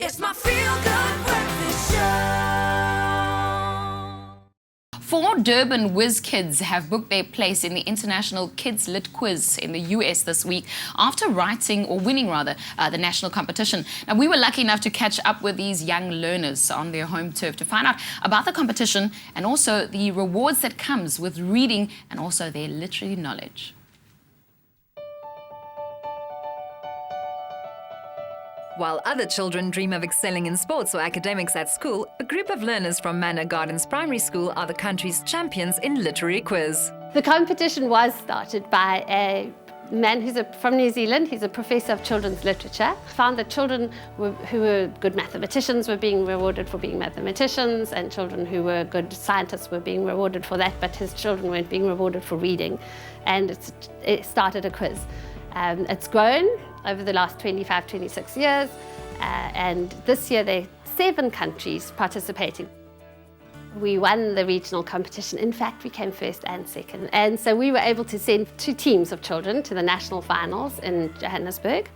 It's my feel-good breakfast show. 4 Durban whizz-kids have booked their place in the International Kids Lit Quiz in the US this week after winning the national competition. Now, we were lucky enough to catch up with these young learners on their home turf to find out about the competition and also the rewards that comes with reading and also their literary knowledge. While other children dream of excelling in sports or academics at school, a group of learners from Manor Gardens Primary School are the country's champions in literary quiz. The competition was started by a man who's from New Zealand. He's a professor of children's literature. Found that children who were good mathematicians were being rewarded for being mathematicians, and children who were good scientists were being rewarded for that, but his children weren't being rewarded for reading. And it started a quiz. It's grown over the last 25, 26 years, and this year there are 7 countries participating. We won the regional competition. In fact, we came first and second. And so we were able to send 2 teams of children to the national finals in Johannesburg,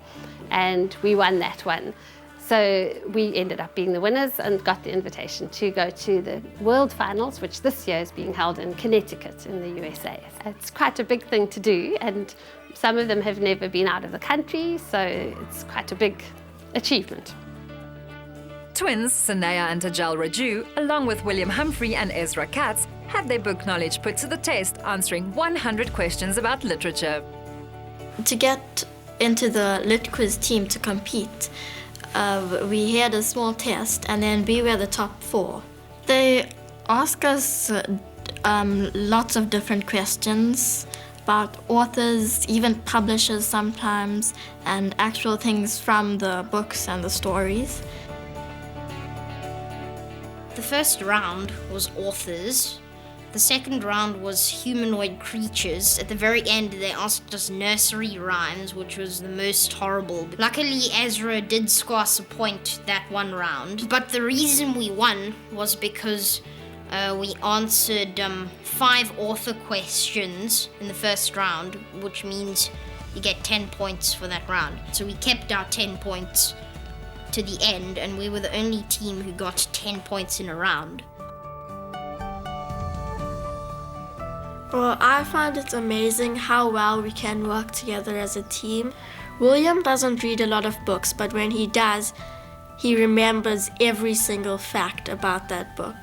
and we won that one. So we ended up being the winners and got the invitation to go to the World Finals, which this year is being held in Connecticut in the USA. It's quite a big thing to do, and some of them have never been out of the country, so it's quite a big achievement. Twins Saneha and Tajel Rajoo, along with William Humphrey and Ezrah Katz, had their book knowledge put to the test, answering 100 questions about literature. To get into the Lit Quiz team to compete, we had a small test, and then we were the top 4. They asked us lots of different questions about authors, even publishers sometimes, and actual things from the books and the stories. The first round was authors. The second round was humanoid creatures. At the very end, they asked us nursery rhymes, which was the most horrible. Luckily, Ezrah did score us a point that one round. But the reason we won was because we answered 5 author questions in the first round, which means you get 10 points for that round. So we kept our 10 points to the end, and we were the only team who got 10 points in a round. Well, I find it amazing how well we can work together as a team. William doesn't read a lot of books, but when he does, he remembers every single fact about that book.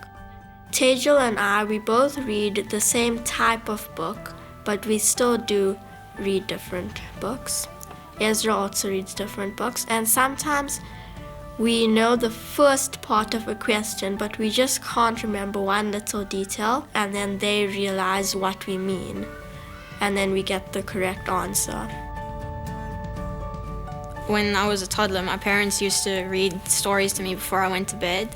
Tajel and I, we both read the same type of book, but we still do read different books. Ezrah also reads different books, and sometimes we know the first part of a question, but we just can't remember one little detail, and then they realize what we mean, and then we get the correct answer. When I was a toddler, my parents used to read stories to me before I went to bed,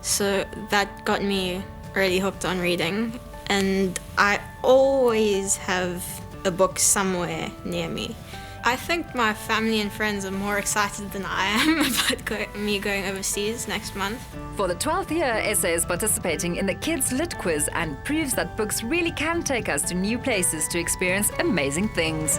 so that got me really hooked on reading, and I always have a book somewhere near me. I think my family and friends are more excited than I am about me going overseas next month. For the 12th year, SA is participating in the Kids Lit Quiz and proves that books really can take us to new places to experience amazing things.